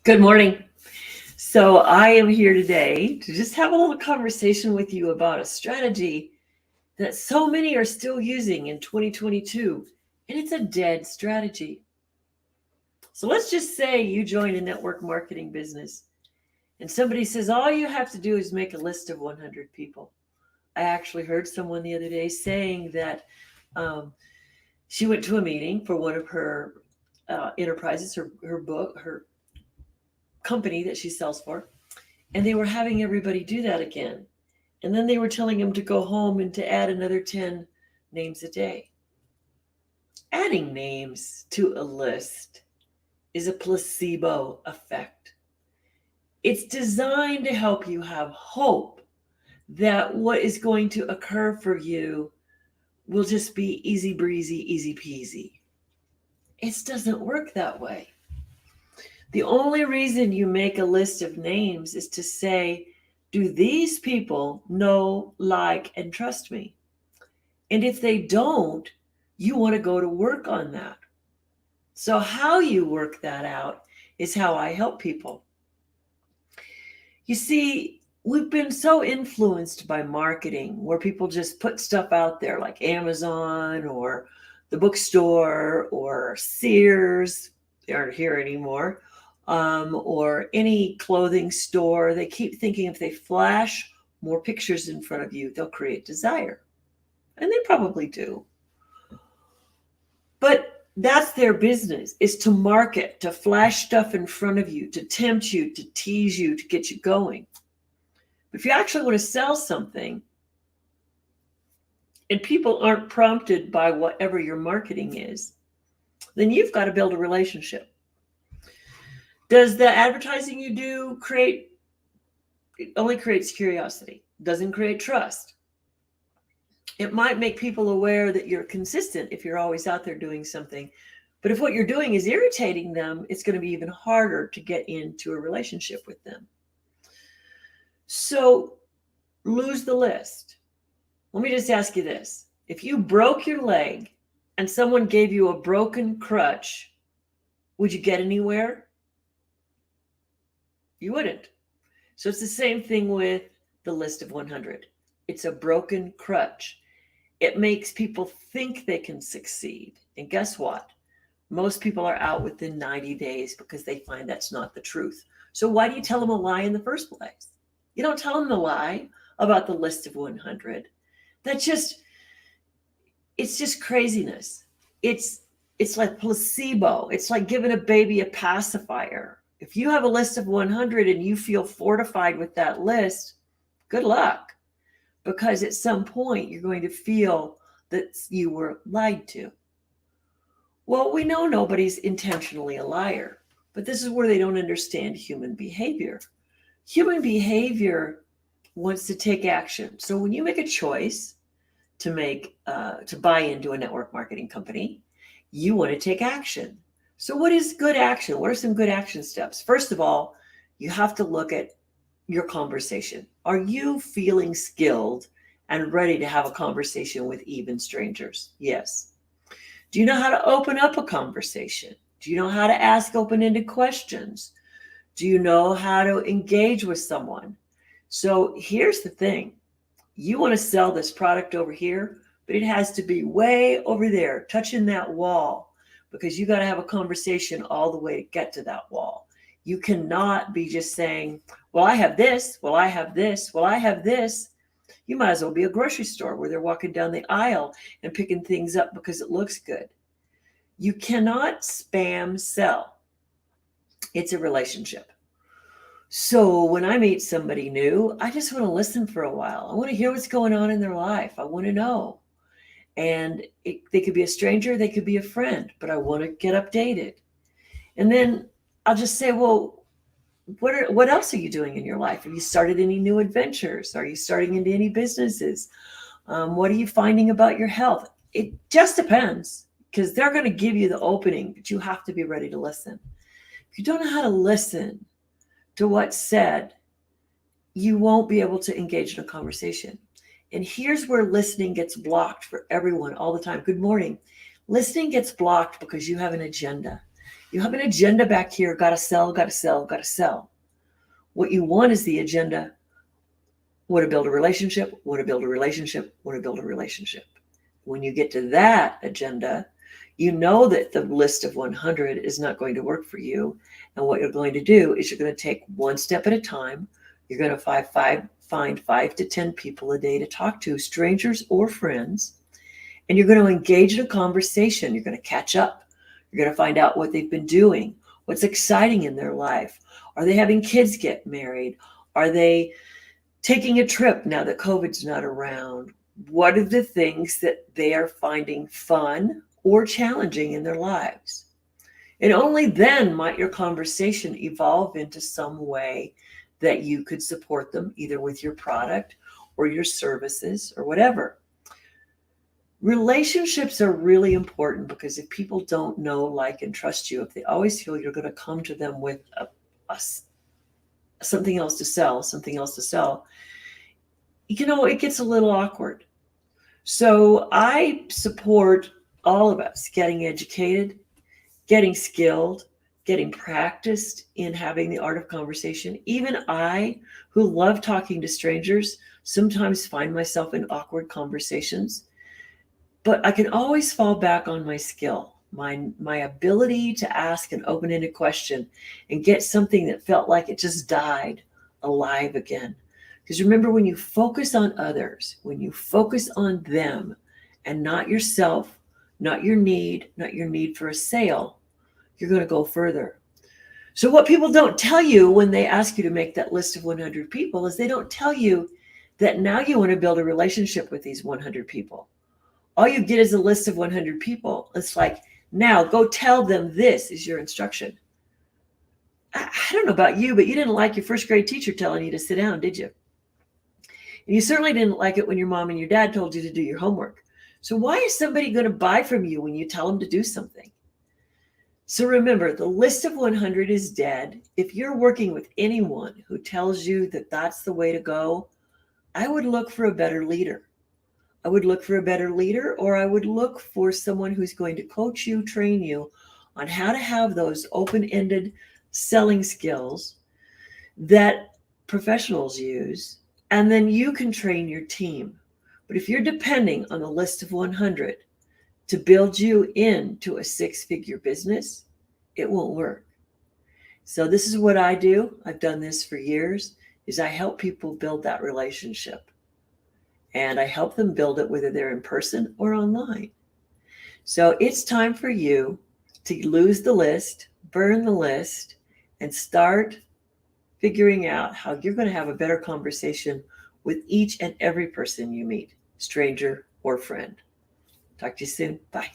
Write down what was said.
Good morning. So, I am here today to just have a little conversation with you about a strategy that so many are still using in 2022, and it's a dead strategy. So, let's just say you join a network marketing business, and somebody says all you have to do is make a list of 100 people. I actually heard someone the other day saying that um, she went to a meeting for one of her enterprises, her book, her company that she sells for, and they were having everybody do that again. And then they were telling him to go home and to add another 10 names a day. Adding names to a list is a placebo effect. It's designed to help you have hope that what is going to occur for you will just be easy breezy, easy peasy. It doesn't work that way. The only reason you make a list of names is to say, do these people know, like, and trust me? And if they don't, you want to go to work on that. So, how you work that out is how I help people. You see, we've been so influenced by marketing where people just put stuff out there like Amazon or the bookstore or Sears, they aren't here anymore, or any clothing store. They keep thinking if they flash more pictures in front of you, they'll create desire. And they probably do. But that's their business, is to market, to flash stuff in front of you, to tempt you, to tease you, to get you going. But if you actually want to sell something and people aren't prompted by whatever your marketing is, then you've got to build a relationship. Does the advertising you do create? It only creates curiosity, doesn't create trust. It might make people aware that you're consistent if you're always out there doing something. But if what you're doing is irritating them, it's going to be even harder to get into a relationship with them. So lose the list. Let me just ask you this. If you broke your leg and someone gave you a broken crutch, would you get anywhere? You wouldn't. So it's the same thing with the list of 100. It's a broken crutch. It makes people think they can succeed. And guess what? Most people are out within 90 days because they find that's not the truth. So why do you tell them a lie in the first place? You don't tell them the lie about the list of 100. It's just craziness. It's like placebo. It's like giving a baby a pacifier. If you have a list of 100 and you feel fortified with that list, good luck. Because at some point you're going to feel that you were lied to. Well, we know nobody's intentionally a liar, but this is where they don't understand human behavior. Human behavior wants to take action. So when you make a choice to buy into a network marketing company, you want to take action. So what is good action? What are some good action steps? First of all, you have to look at your conversation. Are you feeling skilled and ready to have a conversation with even strangers? Yes. Do you know how to open up a conversation? Do you know how to ask open-ended questions? Do you know how to engage with someone? So here's the thing. You want to sell this product over here, but it has to be way over there, touching that wall, because you got to have a conversation all the way to get to that wall. You cannot be just saying, well, I have this, well, I have this, well, I have this. You might as well be a grocery store where they're walking down the aisle and picking things up because it looks good. You cannot spam sell. It's a relationship. So when I meet somebody new, I just want to listen for a while. I want to hear what's going on in their life. I want to know. And they could be a stranger, they could be a friend, but I want to get updated. And then I'll just say, well, what else are you doing in your life? Have you started any new adventures? Are you starting into any businesses? What are you finding about your health? It just depends, because they're going to give you the opening, but you have to be ready to listen. If you don't know how to listen to what's said, you won't be able to engage in a conversation. And here's where listening gets blocked for everyone all the time. Good morning. Listening gets blocked because you have an agenda. You have an agenda back here. Got to sell, got to sell, got to sell. What you want is the agenda. Want to build a relationship, want to build a relationship, want to build a relationship. When you get to that agenda, you know that the list of 100 is not going to work for you. And what you're going to do is you're going to take one step at a time. You're going to find 5 to 10 people a day to talk to, strangers or friends. And you're going to engage in a conversation. You're going to catch up. You're going to find out what they've been doing, what's exciting in their life. Are they having kids get married? Are they taking a trip now that COVID's not around? What are the things that they are finding fun or challenging in their lives? And only then might your conversation evolve into some way that you could support them, either with your product or your services or whatever. Relationships are really important because if people don't know, like, and trust you, if they always feel you're going to come to them with something else to sell, it gets a little awkward. So I support all of us getting educated, getting skilled, getting practiced in having the art of conversation. Even I, who love talking to strangers, sometimes find myself in awkward conversations, but I can always fall back on my skill, my ability to ask an open-ended question and get something that felt like it just died alive again. Because remember, when you focus on others, when you focus on them and not yourself, not your need for a sale, you're going to go further. So what people don't tell you when they ask you to make that list of 100 people is they don't tell you that now you want to build a relationship with these 100 people. All you get is a list of 100 people. It's like, now go tell them this is your instruction. I don't know about you, but you didn't like your first grade teacher telling you to sit down, did you? And you certainly didn't like it when your mom and your dad told you to do your homework. So why is somebody going to buy from you when you tell them to do something? So remember, the list of 100 is dead. If you're working with anyone who tells you that that's the way to go, I would look for a better leader. I would look for a better leader, or I would look for someone who's going to coach you, train you on how to have those open-ended selling skills that professionals use, and then you can train your team. But if you're depending on the list of 100 to build you into a 6-figure business, it won't work. So this is what I do. I've done this for years, is I help people build that relationship. And I help them build it whether they're in person or online. So it's time for you to lose the list, burn the list, and start figuring out how you're going to have a better conversation with each and every person you meet, stranger or friend. Talk to you soon. Bye.